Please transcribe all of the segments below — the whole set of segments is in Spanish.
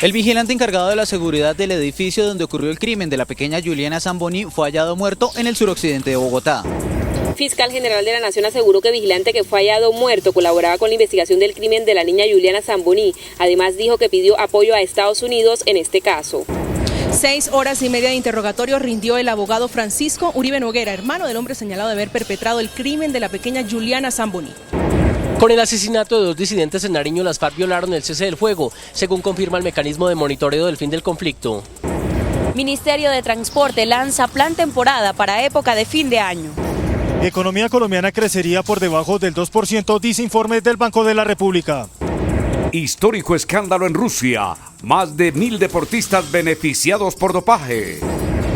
El vigilante encargado de la seguridad del edificio donde ocurrió el crimen de la pequeña Juliana Zamboni fue hallado muerto en el suroccidente de Bogotá. Fiscal General de la Nación aseguró que el vigilante que fue hallado muerto colaboraba con la investigación del crimen de la niña Juliana Zamboni. Además dijo que pidió apoyo a Estados Unidos en este caso. 6 horas y media de interrogatorio rindió el abogado Francisco Uribe Noguera, hermano del hombre señalado de haber perpetrado el crimen de la pequeña Juliana Zamboni. Con el asesinato de 2 disidentes en Nariño, las FARC violaron el cese del fuego, según confirma el mecanismo de monitoreo del fin del conflicto. Ministerio de Transporte lanza plan temporada para época de fin de año. Economía colombiana crecería por debajo del 2%, dice informe del Banco de la República. Histórico escándalo en Rusia. Más de 1000 deportistas beneficiados por dopaje.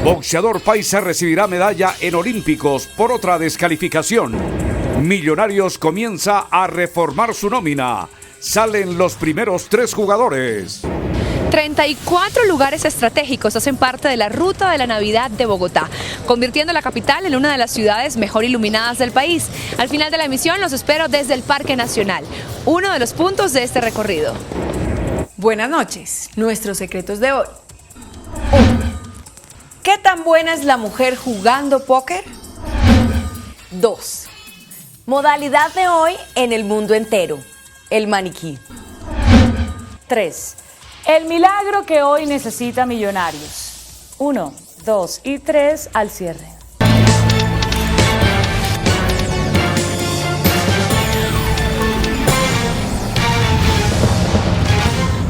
Boxeador paisa recibirá medalla en Olímpicos por otra descalificación. Millonarios comienza a reformar su nómina. Salen los primeros 3 jugadores. 34 lugares estratégicos hacen parte de la Ruta de la Navidad de Bogotá, convirtiendo la capital en una de las ciudades mejor iluminadas del país. Al final de la emisión los espero desde el Parque Nacional, uno de los puntos de este recorrido. Buenas noches. Nuestros secretos de hoy. 1. ¿Qué tan buena es la mujer jugando póker? 2. Modalidad de hoy en el mundo entero, el maniquí. 3. El milagro que hoy necesita Millonarios. 1, 2 y 3 al cierre.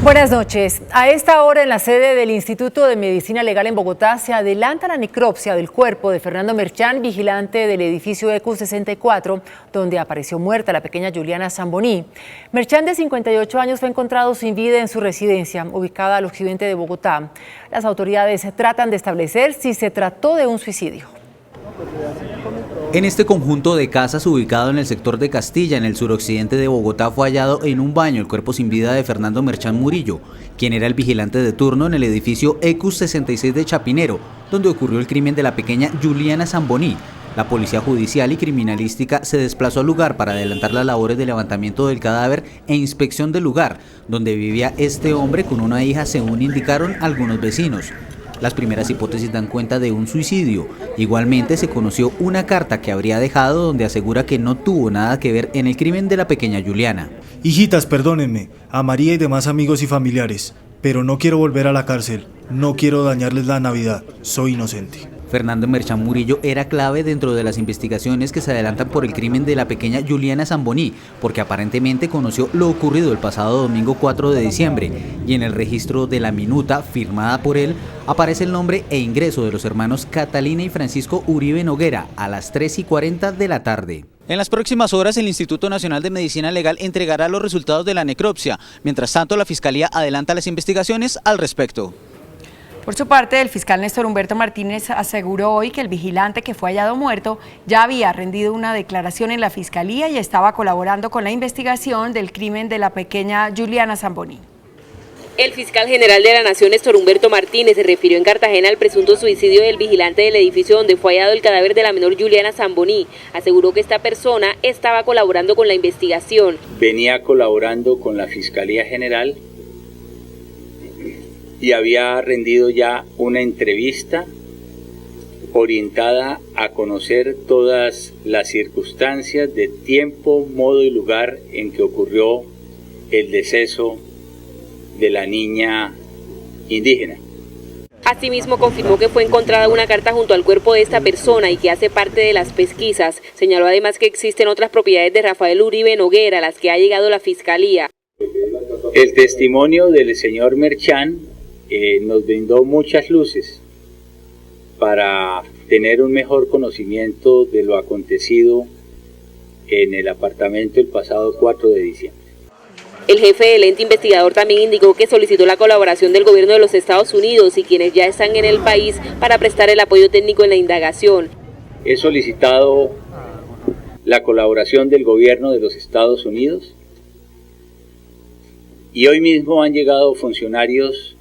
Buenas noches. A esta hora en la sede del Instituto de Medicina Legal en Bogotá se adelanta la necropsia del cuerpo de Fernando Merchán, vigilante del edificio ECU 64, donde apareció muerta la pequeña Juliana Zamboni. Merchán, de 58 años, fue encontrado sin vida en su residencia, ubicada al occidente de Bogotá. Las autoridades tratan de establecer si se trató de un suicidio. En este conjunto de casas ubicado en el sector de Castilla, en el suroccidente de Bogotá, fue hallado en un baño el cuerpo sin vida de Fernando Merchán Murillo, quien era el vigilante de turno en el edificio ECU 66 de Chapinero, donde ocurrió el crimen de la pequeña Juliana Zamboni. La policía judicial y criminalística se desplazó al lugar para adelantar las labores de levantamiento del cadáver e inspección del lugar, donde vivía este hombre con una hija, según indicaron algunos vecinos. Las primeras hipótesis dan cuenta de un suicidio. Igualmente se conoció una carta que habría dejado donde asegura que no tuvo nada que ver en el crimen de la pequeña Juliana. Hijitas, perdónenme, a María y demás amigos y familiares, pero no quiero volver a la cárcel. No quiero dañarles la Navidad. Soy inocente. Fernando Merchán Murillo era clave dentro de las investigaciones que se adelantan por el crimen de la pequeña Juliana Zamboni, porque aparentemente conoció lo ocurrido el pasado domingo 4 de diciembre, y en el registro de la minuta firmada por él aparece el nombre e ingreso de los hermanos Catalina y Francisco Uribe Noguera a las 3:40 de la tarde. En las próximas horas, el Instituto Nacional de Medicina Legal entregará los resultados de la necropsia. Mientras tanto, la Fiscalía adelanta las investigaciones al respecto. Por su parte, el fiscal Néstor Humberto Martínez aseguró hoy que el vigilante que fue hallado muerto ya había rendido una declaración en la Fiscalía y estaba colaborando con la investigación del crimen de la pequeña Juliana Zamboni. El fiscal general de la Nación, Néstor Humberto Martínez, se refirió en Cartagena al presunto suicidio del vigilante del edificio donde fue hallado el cadáver de la menor Juliana Zamboni. Aseguró que esta persona estaba colaborando con la investigación. Venía colaborando con la Fiscalía General y había rendido ya una entrevista orientada a conocer todas las circunstancias de tiempo, modo y lugar en que ocurrió el deceso de la niña indígena. Asimismo, confirmó que fue encontrada una carta junto al cuerpo de esta persona y que hace parte de las pesquisas. Señaló además que existen otras propiedades de Rafael Uribe Noguera a las que ha llegado la Fiscalía. El testimonio del señor Merchán nos brindó muchas luces para tener un mejor conocimiento de lo acontecido en el apartamento el pasado 4 de diciembre. El jefe del ente investigador también indicó que solicitó la colaboración del gobierno de los Estados Unidos y quienes ya están en el país para prestar el apoyo técnico en la indagación. He solicitado la colaboración del gobierno de los Estados Unidos y hoy mismo han llegado funcionarios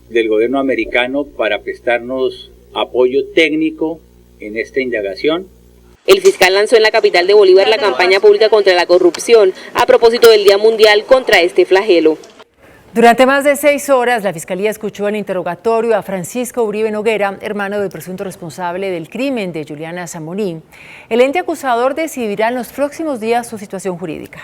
del gobierno americano para prestarnos apoyo técnico en esta indagación. El fiscal lanzó en la capital de Bolívar la campaña pública contra la corrupción a propósito del Día Mundial contra este flagelo. Durante más de 6 horas, la Fiscalía escuchó en interrogatorio a Francisco Uribe Noguera, hermano del presunto responsable del crimen de Juliana Zamboní. El ente acusador decidirá en los próximos días su situación jurídica.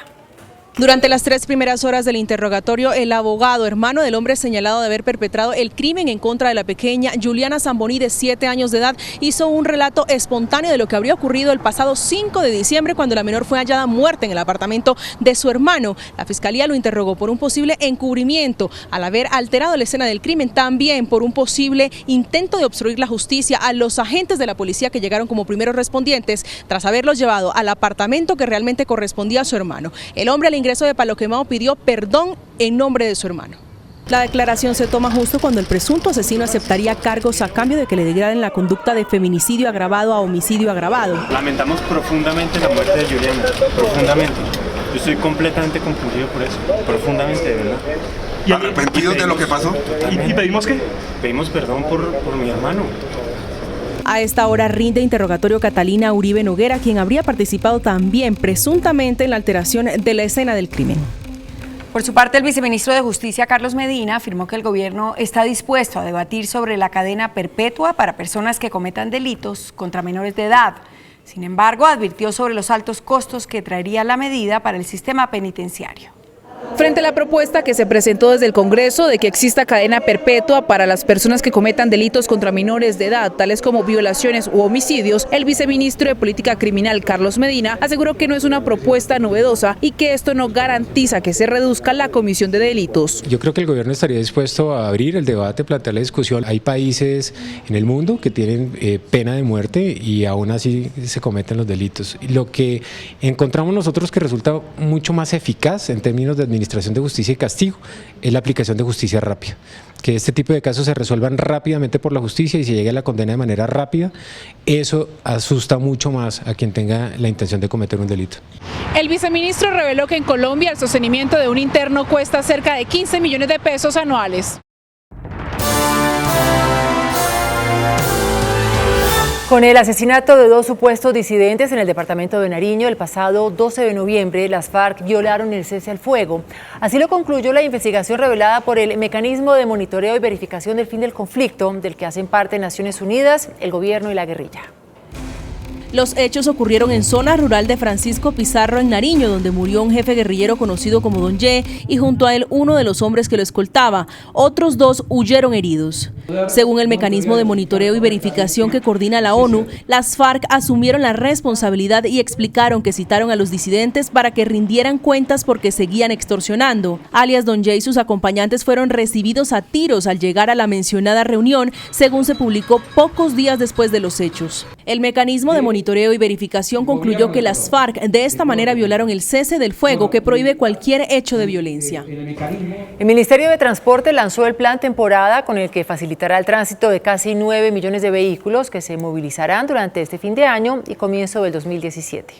Durante las 3 primeras horas del interrogatorio, el abogado, hermano del hombre señalado de haber perpetrado el crimen en contra de la pequeña Juliana Zamboní de 7 años de edad, hizo un relato espontáneo de lo que habría ocurrido el pasado 5 de diciembre cuando la menor fue hallada muerta en el apartamento de su hermano. La Fiscalía lo interrogó por un posible encubrimiento al haber alterado la escena del crimen, también por un posible intento de obstruir la justicia a los agentes de la policía que llegaron como primeros respondientes tras haberlos llevado al apartamento que realmente correspondía a su hermano. El hombre al ingreso de Palo Quemado pidió perdón en nombre de su hermano. La declaración se toma justo cuando el presunto asesino aceptaría cargos a cambio de que le degraden la conducta de feminicidio agravado a homicidio agravado. Lamentamos profundamente la muerte de Juliana, profundamente. Yo estoy completamente confundido por eso, profundamente, de verdad. ¿Arrepentidos de lo que pasó? ¿Y pedimos qué? Pedimos perdón por mi hermano. A esta hora rinde interrogatorio Catalina Uribe Noguera, quien habría participado también presuntamente en la alteración de la escena del crimen. Por su parte, el viceministro de Justicia, Carlos Medina, afirmó que el gobierno está dispuesto a debatir sobre la cadena perpetua para personas que cometan delitos contra menores de edad. Sin embargo, advirtió sobre los altos costos que traería la medida para el sistema penitenciario. Frente a la propuesta que se presentó desde el Congreso de que exista cadena perpetua para las personas que cometan delitos contra menores de edad, tales como violaciones u homicidios, el viceministro de Política Criminal, Carlos Medina, aseguró que no es una propuesta novedosa y que esto no garantiza que se reduzca la comisión de delitos. Yo creo que el gobierno estaría dispuesto a abrir el debate, plantear la discusión. Hay países en el mundo que tienen pena de muerte y aún así se cometen los delitos. Lo que encontramos nosotros que resulta mucho más eficaz en términos de administración de justicia y castigo es la aplicación de justicia rápida, que este tipo de casos se resuelvan rápidamente por la justicia y se llegue a la condena de manera rápida. Eso asusta mucho más a quien tenga la intención de cometer un delito. El viceministro reveló que en Colombia el sostenimiento de un interno cuesta cerca de 15 millones de pesos anuales. Con el asesinato de 2 supuestos disidentes en el departamento de Nariño el pasado 12 de noviembre, las FARC violaron el cese al fuego. Así lo concluyó la investigación revelada por el Mecanismo de Monitoreo y Verificación del Fin del Conflicto, del que hacen parte Naciones Unidas, el gobierno y la guerrilla. Los hechos ocurrieron en zona rural de Francisco Pizarro, en Nariño, donde murió un jefe guerrillero conocido como Don Ye y junto a él uno de los hombres que lo escoltaba. Otros 2 huyeron heridos. Según el mecanismo de monitoreo y verificación que coordina la ONU, las FARC asumieron la responsabilidad y explicaron que citaron a los disidentes para que rindieran cuentas porque seguían extorsionando. Alias Don Ye y sus acompañantes fueron recibidos a tiros al llegar a la mencionada reunión, según se publicó pocos días después de los hechos. El mecanismo de monitoreo y verificación concluyó que las FARC de esta manera violaron el cese del fuego que prohíbe cualquier hecho de violencia. El Ministerio de Transporte lanzó el plan temporada con el que facilitará el tránsito de casi 9 millones de vehículos que se movilizarán durante este fin de año y comienzo del 2017.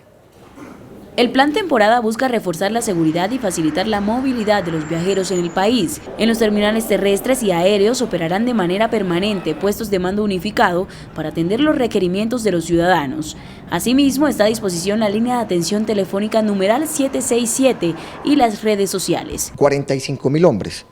El plan temporada busca reforzar la seguridad y facilitar la movilidad de los viajeros en el país. En los terminales terrestres y aéreos operarán de manera permanente puestos de mando unificado para atender los requerimientos de los ciudadanos. Asimismo, está a disposición la línea de atención telefónica numeral 767 y las redes sociales. 45.000 hombres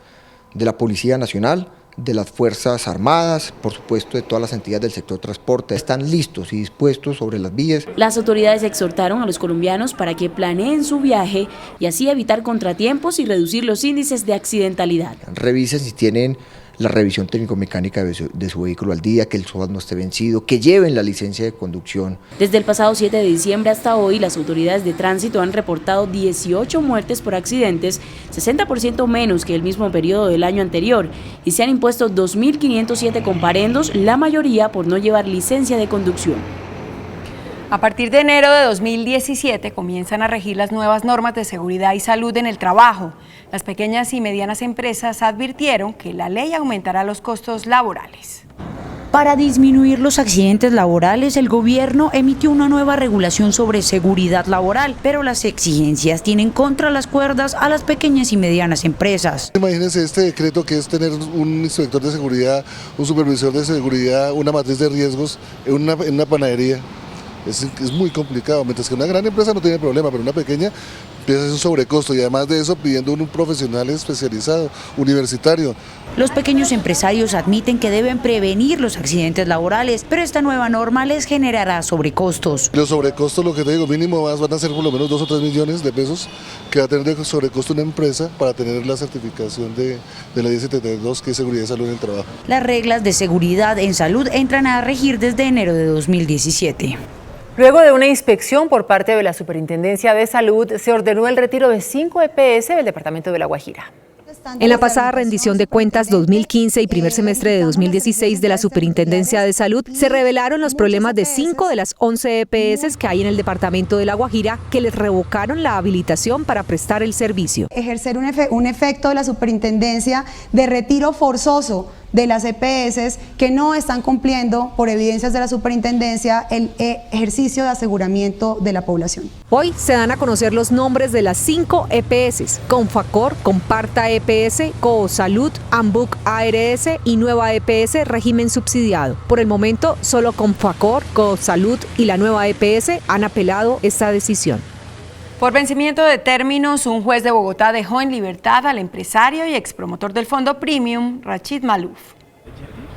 de la Policía Nacional, de las Fuerzas Armadas, por supuesto de todas las entidades del sector transporte, están listos y dispuestos sobre las vías. Las autoridades exhortaron a los colombianos para que planeen su viaje y así evitar contratiempos y reducir los índices de accidentalidad. Revisen si tienen la revisión técnico-mecánica de su vehículo al día, que el SOAT no esté vencido, que lleven la licencia de conducción. Desde el pasado 7 de diciembre hasta hoy, las autoridades de tránsito han reportado 18 muertes por accidentes, 60% menos que el mismo periodo del año anterior, y se han impuesto 2.507 comparendos, la mayoría por no llevar licencia de conducción. A partir de enero de 2017 comienzan a regir las nuevas normas de seguridad y salud en el trabajo. Las pequeñas y medianas empresas advirtieron que la ley aumentará los costos laborales. Para disminuir los accidentes laborales, el gobierno emitió una nueva regulación sobre seguridad laboral, pero las exigencias tienen contra las cuerdas a las pequeñas y medianas empresas. Imagínense este decreto que es tener un inspector de seguridad, un supervisor de seguridad, una matriz de riesgos en una panadería. Es muy complicado, mientras que una gran empresa no tiene problema, pero una pequeña Empieza a ser un sobrecosto y además de eso pidiendo un profesional especializado, universitario. Los pequeños empresarios admiten que deben prevenir los accidentes laborales, pero esta nueva norma les generará sobrecostos. Los sobrecostos, lo que te digo, mínimo van a ser por lo menos 2 o 3 millones de pesos que va a tener de sobrecosto una empresa para tener la certificación de la 1072, que es seguridad y salud en el trabajo. Las reglas de seguridad en salud entran a regir desde enero de 2017. Luego de una inspección por parte de la Superintendencia de Salud, se ordenó el retiro de 5 EPS del departamento de La Guajira. En la pasada rendición de cuentas 2015 y primer semestre de 2016 de la Superintendencia de Salud, se revelaron los problemas de 5 de las 11 EPS que hay en el departamento de La Guajira, que les revocaron la habilitación para prestar el servicio. Ejercer un efecto de la Superintendencia de retiro forzoso de las EPS que no están cumpliendo, por evidencias de la Superintendencia, el ejercicio de aseguramiento de la población. Hoy se dan a conocer los nombres de las 5 EPS, Confacor, Comparta EPS, Coosalud, Ambuc ARS y Nueva EPS régimen subsidiado. Por el momento, solo Confacor, Coosalud y la Nueva EPS han apelado esta decisión. Por vencimiento de términos, un juez de Bogotá dejó en libertad al empresario y expromotor del fondo Premium, Rachid Malouf.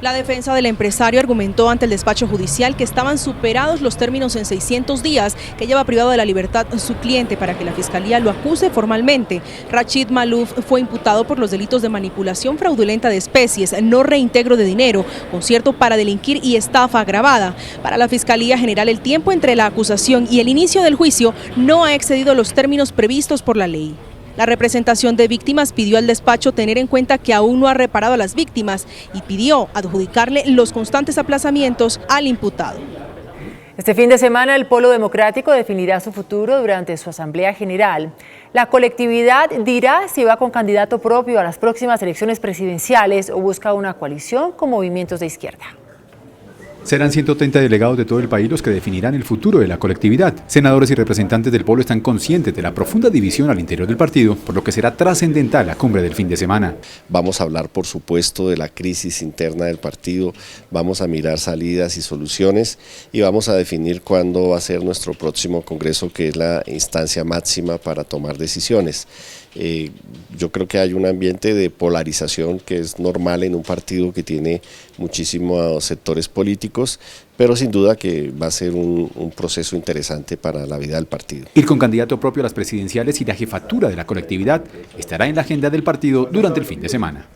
La defensa del empresario argumentó ante el despacho judicial que estaban superados los términos en 600 días que lleva privado de la libertad su cliente para que la fiscalía lo acuse formalmente. Rachid Malouf fue imputado por los delitos de manipulación fraudulenta de especies, no reintegro de dinero, concierto para delinquir y estafa agravada. Para la Fiscalía General, el tiempo entre la acusación y el inicio del juicio no ha excedido los términos previstos por la ley. La representación de víctimas pidió al despacho tener en cuenta que aún no ha reparado a las víctimas y pidió adjudicarle los constantes aplazamientos al imputado. Este fin de semana el Polo Democrático definirá su futuro durante su Asamblea General. La colectividad dirá si va con candidato propio a las próximas elecciones presidenciales o busca una coalición con movimientos de izquierda. Serán 130 delegados de todo el país los que definirán el futuro de la colectividad. Senadores y representantes del Polo están conscientes de la profunda división al interior del partido, por lo que será trascendental la cumbre del fin de semana. Vamos a hablar, por supuesto, de la crisis interna del partido, vamos a mirar salidas y soluciones y vamos a definir cuándo va a ser nuestro próximo congreso, que es la instancia máxima para tomar decisiones. Yo creo que hay un ambiente de polarización que es normal en un partido que tiene muchísimos sectores políticos, pero sin duda que va a ser un proceso interesante para la vida del partido. Ir con candidato propio a las presidenciales y la jefatura de la colectividad estará en la agenda del partido durante el fin de semana.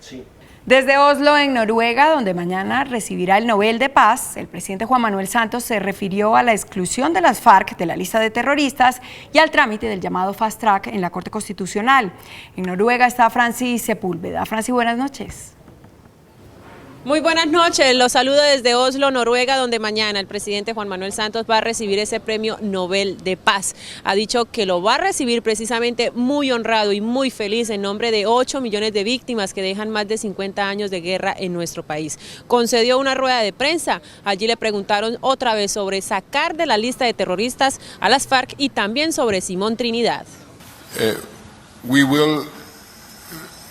Desde Oslo, en Noruega, donde mañana recibirá el Nobel de Paz, el presidente Juan Manuel Santos se refirió a la exclusión de las FARC de la lista de terroristas y al trámite del llamado Fast Track en la Corte Constitucional. En Noruega está Francis Sepúlveda. Francis, buenas noches. Muy buenas noches, los saludo desde Oslo, Noruega, donde mañana el presidente Juan Manuel Santos va a recibir ese premio Nobel de Paz. Ha dicho que lo va a recibir precisamente muy honrado y muy feliz en nombre de 8 millones de víctimas que dejan más de 50 años de guerra en nuestro país. Concedió una rueda de prensa, allí le preguntaron otra vez sobre sacar de la lista de terroristas a las FARC y también sobre Simón Trinidad. We will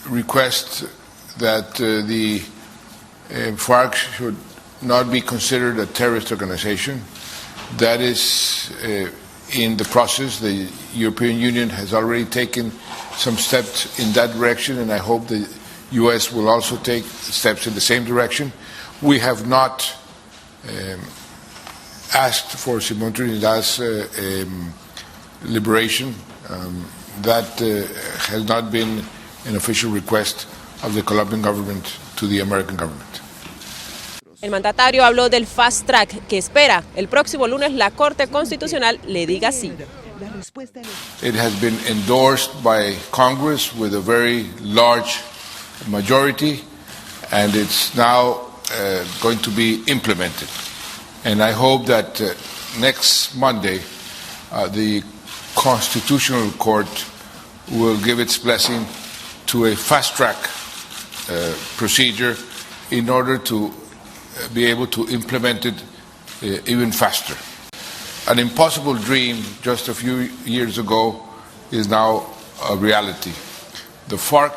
request that the FARC should not be considered a terrorist organization. That is in the process. The European Union has already taken some steps in that direction, and I hope the US will also take steps in the same direction. We have not asked for Simón Trinidad's liberation. That has not been an official request of the Colombian government to the American government. El mandatario habló del fast track que espera el próximo lunes la Corte Constitucional le diga sí. It has been endorsed by Congress with a very large majority, and it's now going to be implemented. And I hope that next Monday the Constitutional Court will give its blessing to a fast track procedure in order to be able to implement it even faster. An impossible dream just a few years ago is now a reality. The FARC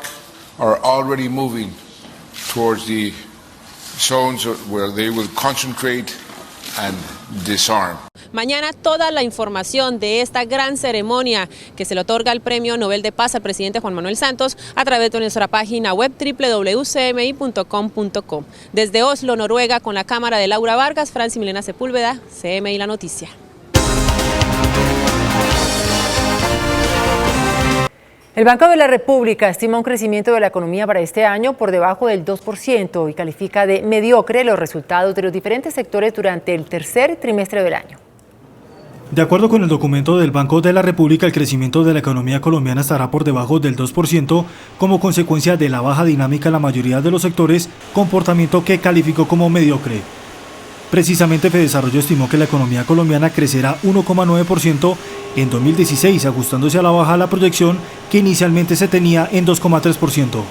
are already moving towards the zones where they will concentrate and disarm. Mañana toda la información de esta gran ceremonia que se le otorga el Premio Nobel de Paz al presidente Juan Manuel Santos a través de nuestra página web www.cmi.com.co. Desde Oslo, Noruega, con la cámara de Laura Vargas, Franci Milena Sepúlveda, CMI La Noticia. El Banco de la República estima un crecimiento de la economía para este año por debajo del 2% y califica de mediocre los resultados de los diferentes sectores durante el tercer trimestre del año. De acuerdo con el documento del Banco de la República, el crecimiento de la economía colombiana estará por debajo del 2% como consecuencia de la baja dinámica en la mayoría de los sectores, comportamiento que calificó como mediocre. Precisamente Fedesarrollo estimó que la economía colombiana crecerá 1,9% en 2016, ajustándose a la baja la proyección que inicialmente se tenía en 2,3%.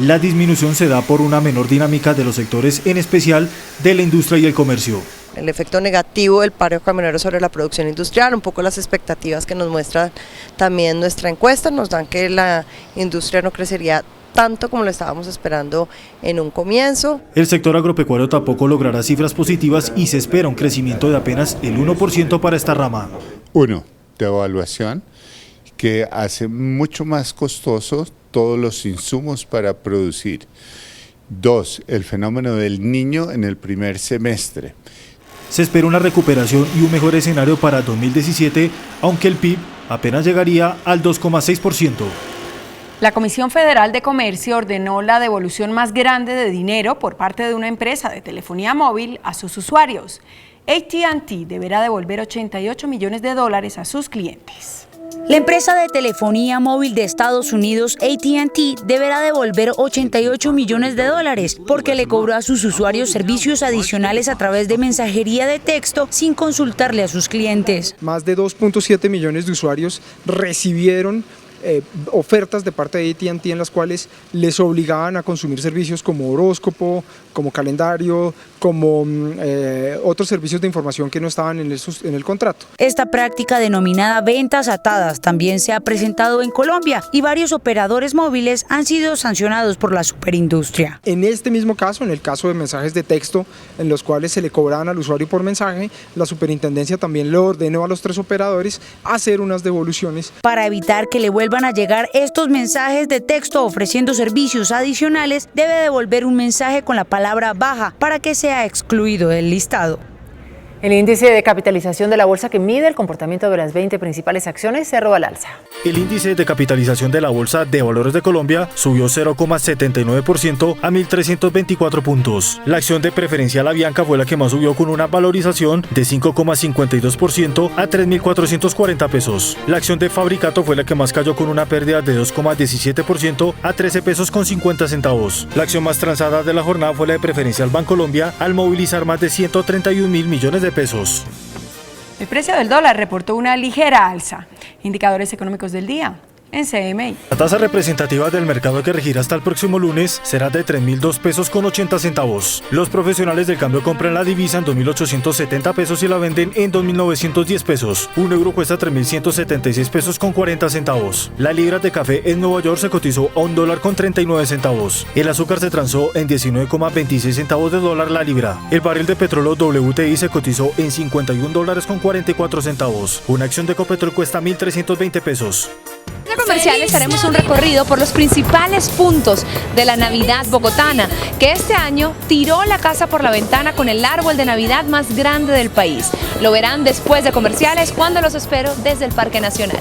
La disminución se da por una menor dinámica de los sectores, en especial de la industria y el comercio. El efecto negativo del paro camionero sobre la producción industrial, un poco las expectativas que nos muestra también nuestra encuesta, nos dan que la industria no crecería tanto como lo estábamos esperando en un comienzo. El sector agropecuario tampoco logrará cifras positivas y se espera un crecimiento de apenas el 1% para esta rama. Uno, devaluación, que hace mucho más costosos todos los insumos para producir. Dos, el fenómeno del niño en el primer semestre. Se espera una recuperación y un mejor escenario para 2017, aunque el PIB apenas llegaría al 2,6%. La Comisión Federal de Comercio ordenó la devolución más grande de dinero por parte de una empresa de telefonía móvil a sus usuarios. AT&T deberá devolver $88 millones a sus clientes. La empresa de telefonía móvil de Estados Unidos, AT&T, deberá devolver $88 millones porque le cobró a sus usuarios servicios adicionales a través de mensajería de texto sin consultarle a sus clientes. Más de 2.7 millones de usuarios recibieron ofertas de parte de AT&T en las cuales les obligaban a consumir servicios como horóscopo, como calendario, como otros servicios de información que no estaban en el contrato. Esta práctica denominada ventas atadas también se ha presentado en Colombia y varios operadores móviles han sido sancionados por la superindustria. En este mismo caso, en el caso de mensajes de texto en los cuales se le cobraban al usuario por mensaje, la superintendencia también le ordenó a los 3 operadores hacer unas devoluciones. Para evitar que le vuelvan a llegar estos mensajes de texto ofreciendo servicios adicionales, debe devolver un mensaje con la palabra baja para que sea excluido del listado. El índice de capitalización de la bolsa que mide el comportamiento de las 20 principales acciones cerró al alza. El índice de capitalización de la Bolsa de Valores de Colombia subió 0,79% a 1.324 puntos. La acción de Preferencial Avianca fue la que más subió con una valorización de 5,52% a 3.440 pesos. La acción de Fabricato fue la que más cayó con una pérdida de 2,17% a 13 pesos con 50 centavos. La acción más transada de la jornada fue la de Preferencial Bancolombia al movilizar más de 131.000 millones de pesos. El precio del dólar reportó una ligera alza. Indicadores económicos del día en CMI. La tasa representativa del mercado que regirá hasta el próximo lunes será de 3.002 pesos con 80 centavos. Los profesionales del cambio compran la divisa en 2.870 pesos y la venden en 2.910 pesos. Un euro cuesta 3.176 pesos con 40 centavos. La libra de café en Nueva York se cotizó a $1 con 39 centavos. El azúcar se transó en 19,26 centavos de dólar la libra. El barril de petróleo WTI se cotizó en $51 con 44 centavos. Una acción de Ecopetrol cuesta 1.320 pesos. En Comerciales haremos un recorrido por los principales puntos de la Navidad bogotana, que este año tiró la casa por la ventana con el árbol de Navidad más grande del país. Lo verán después de Comerciales, cuando los espero desde el Parque Nacional.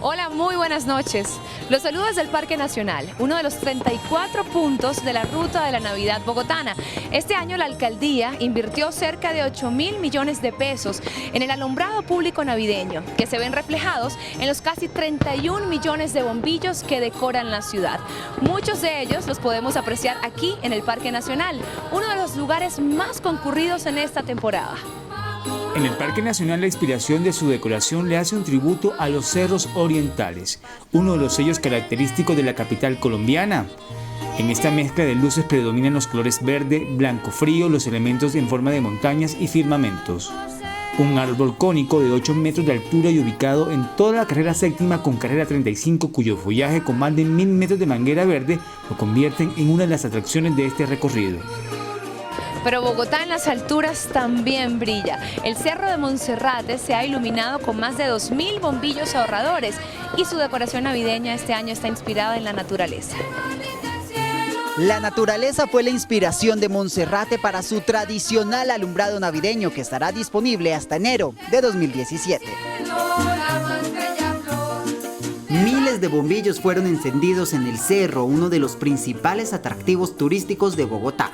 Hola, muy buenas noches. Los saludo desde el Parque Nacional, uno de los 34 puntos de la ruta de la Navidad bogotana. Este año la alcaldía invirtió cerca de 8.000 millones de pesos en el alumbrado público navideño, que se ven reflejados en los casi 31 millones de bombillos que decoran la ciudad. Muchos de ellos los podemos apreciar aquí en el Parque Nacional, uno de los lugares más concurridos en esta temporada. En el Parque Nacional la inspiración de su decoración le hace un tributo a los cerros orientales, uno de los sellos característicos de la capital colombiana. En esta mezcla de luces predominan los colores verde, blanco frío, los elementos en forma de montañas y firmamentos. Un árbol cónico de 8 metros de altura y ubicado en toda la carrera séptima con carrera 35, cuyo follaje con más de 1.000 metros de manguera verde lo convierten en una de las atracciones de este recorrido. Pero Bogotá en las alturas también brilla. El Cerro de Monserrate se ha iluminado con más de 2.000 bombillos ahorradores y su decoración navideña este año está inspirada en la naturaleza. La naturaleza fue la inspiración de Monserrate para su tradicional alumbrado navideño que estará disponible hasta enero de 2017. Miles de bombillos fueron encendidos en el cerro, uno de los principales atractivos turísticos de Bogotá.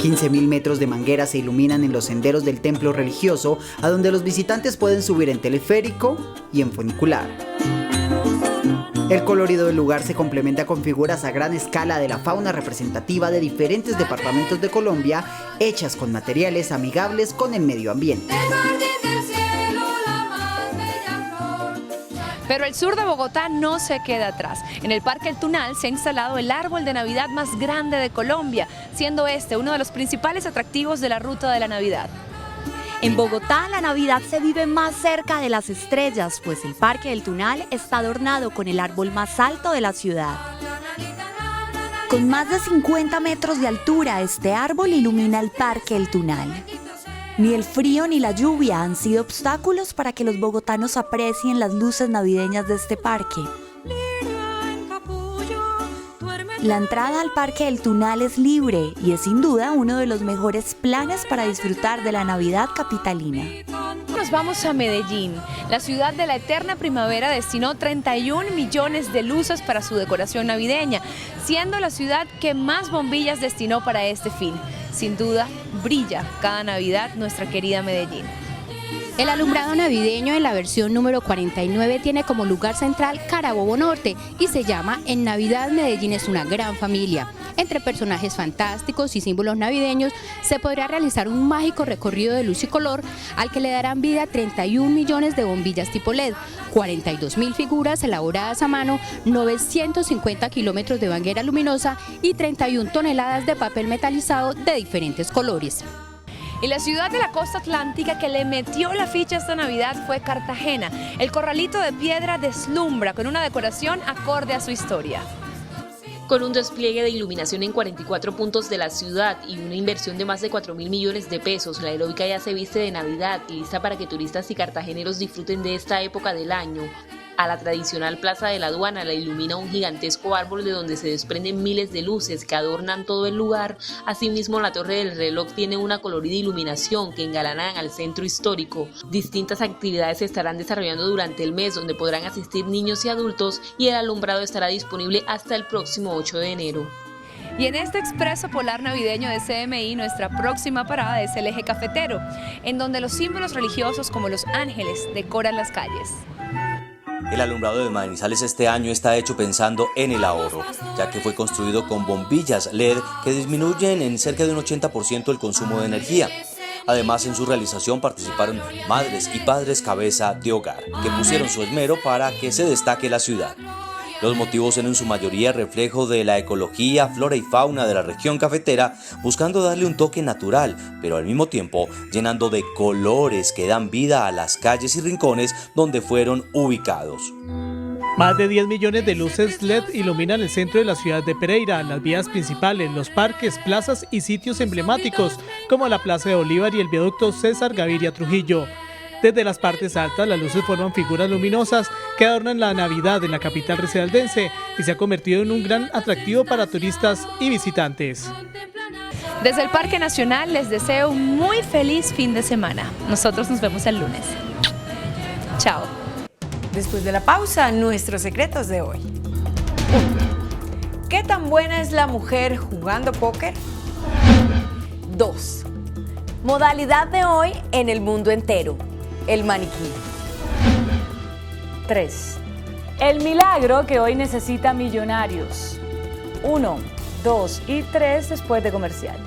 15.000 metros de mangueras se iluminan en los senderos del templo religioso, a donde los visitantes pueden subir en teleférico y en funicular. El colorido del lugar se complementa con figuras a gran escala de la fauna representativa de diferentes departamentos de Colombia, hechas con materiales amigables con el medio ambiente. Pero el sur de Bogotá no se queda atrás. En el Parque El Tunal se ha instalado el árbol de Navidad más grande de Colombia, siendo este uno de los principales atractivos de la ruta de la Navidad. En Bogotá, la Navidad se vive más cerca de las estrellas, pues el Parque del Tunal está adornado con el árbol más alto de la ciudad. Con más de 50 metros de altura, este árbol ilumina el Parque El Tunal. Ni el frío ni la lluvia han sido obstáculos para que los bogotanos aprecien las luces navideñas de este parque. La entrada al Parque del Tunal es libre y es sin duda uno de los mejores planes para disfrutar de la Navidad capitalina. Nos vamos a Medellín. La ciudad de la eterna primavera destinó 31 millones de luces para su decoración navideña, siendo la ciudad que más bombillas destinó para este fin. Sin duda, brilla cada Navidad nuestra querida Medellín. El alumbrado navideño en la versión número 49 tiene como lugar central Carabobo Norte y se llama En Navidad Medellín es una gran familia. Entre personajes fantásticos y símbolos navideños se podrá realizar un mágico recorrido de luz y color al que le darán vida 31 millones de bombillas tipo LED, 42.000 figuras elaboradas a mano, 950 kilómetros de manguera luminosa y 31 toneladas de papel metalizado de diferentes colores. Y la ciudad de la costa atlántica que le metió la ficha esta Navidad fue Cartagena. El corralito de piedra deslumbra con una decoración acorde a su historia. Con un despliegue de iluminación en 44 puntos de la ciudad y una inversión de más de 4.000 millones de pesos, la heroica ya se viste de Navidad y lista para que turistas y cartageneros disfruten de esta época del año. A la tradicional Plaza de la Aduana la ilumina un gigantesco árbol de donde se desprenden miles de luces que adornan todo el lugar. Asimismo, la Torre del Reloj tiene una colorida iluminación que engalanan al centro histórico. Distintas actividades se estarán desarrollando durante el mes, donde podrán asistir niños y adultos, y el alumbrado estará disponible hasta el próximo 8 de enero. Y en este expreso polar navideño de CMI, nuestra próxima parada es el eje cafetero, en donde los símbolos religiosos como los ángeles decoran las calles. El alumbrado de Manizales este año está hecho pensando en el ahorro, ya que fue construido con bombillas LED que disminuyen en cerca de un 80% el consumo de energía. Además, en su realización participaron madres y padres cabeza de hogar, que pusieron su esmero para que se destaque la ciudad. Los motivos eran en su mayoría reflejo de la ecología, flora y fauna de la región cafetera, buscando darle un toque natural, pero al mismo tiempo llenando de colores que dan vida a las calles y rincones donde fueron ubicados. Más de 10 millones de luces LED iluminan el centro de la ciudad de Pereira, las vías principales, los parques, plazas y sitios emblemáticos, como la Plaza de Bolívar y el viaducto César Gaviria Trujillo. Desde las partes altas, las luces forman figuras luminosas que adornan la Navidad en la capital risaraldense y se ha convertido en un gran atractivo para turistas y visitantes. Desde el Parque Nacional les deseo un muy feliz fin de semana. Nosotros nos vemos el lunes. Chao. Después de la pausa, nuestros secretos de hoy. 1. ¿Qué tan buena es la mujer jugando póker? 2. Modalidad de hoy en el mundo entero. El maniquí. 3. El milagro que hoy necesita millonarios. 1, 2 y 3 después de comerciales.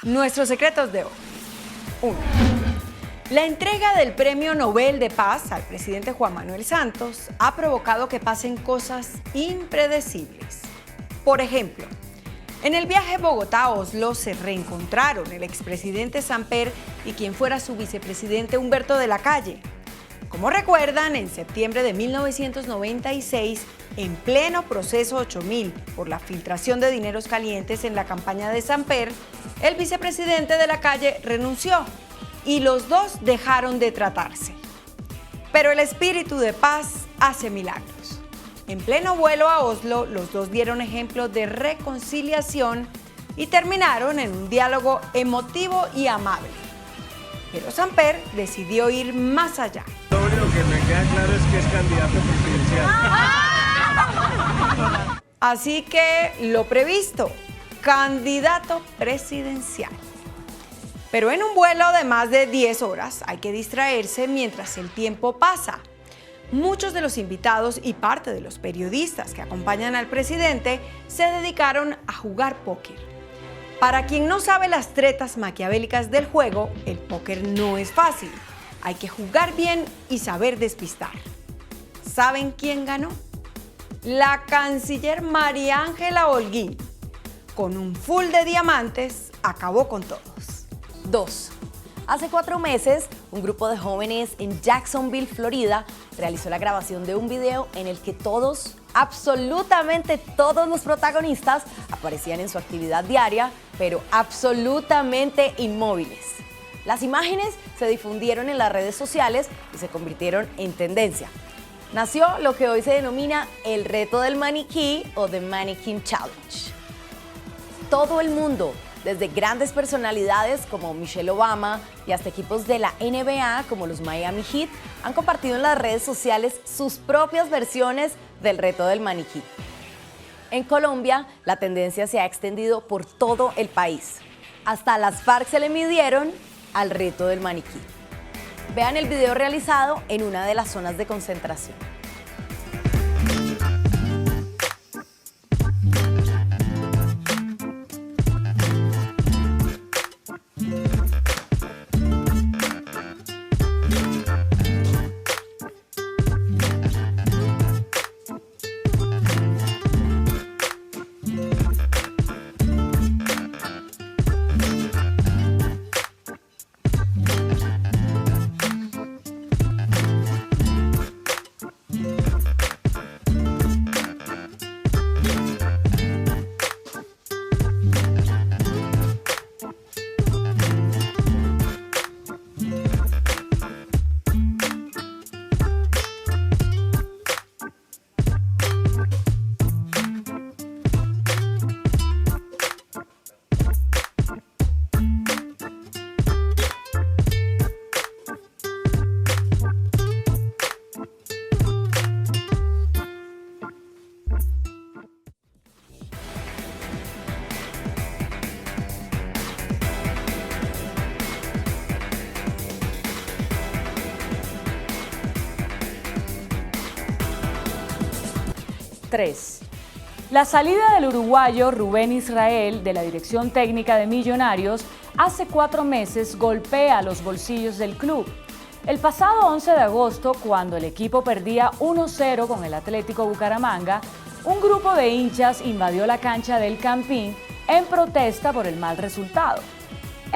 Nuestros secretos de hoy. 1. La entrega del Premio Nobel de Paz al presidente Juan Manuel Santos ha provocado que pasen cosas impredecibles. Por ejemplo, en el viaje Bogotá-Oslo se reencontraron el expresidente Samper y quien fuera su vicepresidente Humberto de la Calle. Como recuerdan, en septiembre de 1996, en pleno proceso 8000 por la filtración de dineros calientes en la campaña de Samper, el vicepresidente de la calle renunció y los dos dejaron de tratarse. Pero el espíritu de paz hace milagros. En pleno vuelo a Oslo, los dos dieron ejemplo de reconciliación y terminaron en un diálogo emotivo y amable. Pero Samper decidió ir más allá. Lo único que me queda claro es que es candidato presidencial. Así que lo previsto, candidato presidencial. Pero en un vuelo de más de 10 horas hay que distraerse mientras el tiempo pasa. Muchos de los invitados y parte de los periodistas que acompañan al presidente se dedicaron a jugar póker. Para quien no sabe las tretas maquiavélicas del juego, el póker no es fácil. Hay que jugar bien y saber despistar. ¿Saben quién ganó? La canciller María Ángela Holguín. Con un full de diamantes, acabó con todos. 2. Hace 4 meses, un grupo de jóvenes en Jacksonville, Florida, realizó la grabación de un video en el que todos, absolutamente todos los protagonistas, aparecían en su actividad diaria, pero absolutamente inmóviles. Las imágenes se difundieron en las redes sociales y se convirtieron en tendencia. Nació lo que hoy se denomina el reto del maniquí o The Mannequin Challenge. Todo el mundo, desde grandes personalidades como Michelle Obama y hasta equipos de la NBA como los Miami Heat, han compartido en las redes sociales sus propias versiones del reto del maniquí. En Colombia, la tendencia se ha extendido por todo el país. Hasta las FARC se le midieron al reto del maniquí. Vean el video realizado en una de las zonas de concentración. La salida del uruguayo Rubén Israel de la dirección técnica de Millonarios hace 4 meses golpea los bolsillos del club. El pasado 11 de agosto, cuando el equipo perdía 1-0 con el Atlético Bucaramanga, un grupo de hinchas invadió la cancha del Campín en protesta por el mal resultado.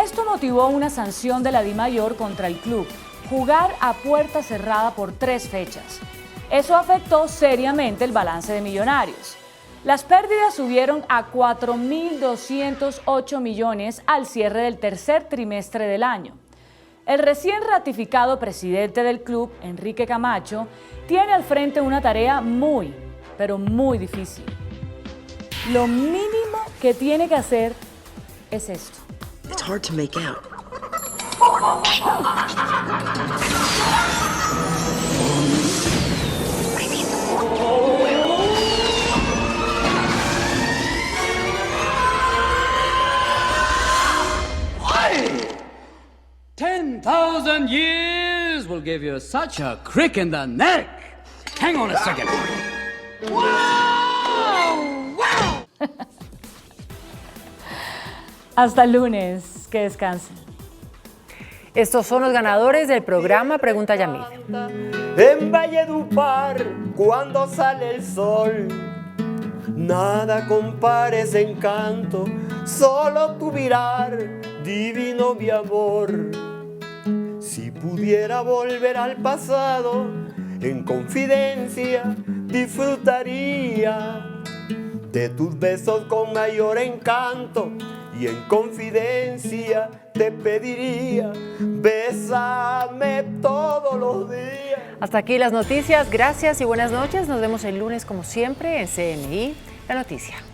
Esto motivó una sanción de la DIMAYOR contra el club, jugar a puerta cerrada por 3 fechas. Eso afectó seriamente el balance de Millonarios. Las pérdidas subieron a 4.208 millones al cierre del tercer trimestre del año. El recién ratificado presidente del club, Enrique Camacho, tiene al frente una tarea muy, pero muy difícil. Lo mínimo que tiene que hacer es esto. It's hard to make out. 10,000 years will give you such a crick in the neck. Hang on a second. Wow! Wow! Hasta el lunes. Que descansen. Estos son los ganadores del programa Pregunta Yamil. En Valledupar, cuando sale el sol, nada compara ese encanto, solo tu mirar, divino mi amor. Si pudiera volver al pasado, en confidencia disfrutaría de tus besos con mayor encanto y en confidencia te pediría, bésame todos los días. Hasta aquí las noticias, gracias y buenas noches. Nos vemos el lunes como siempre en CNI, La Noticia.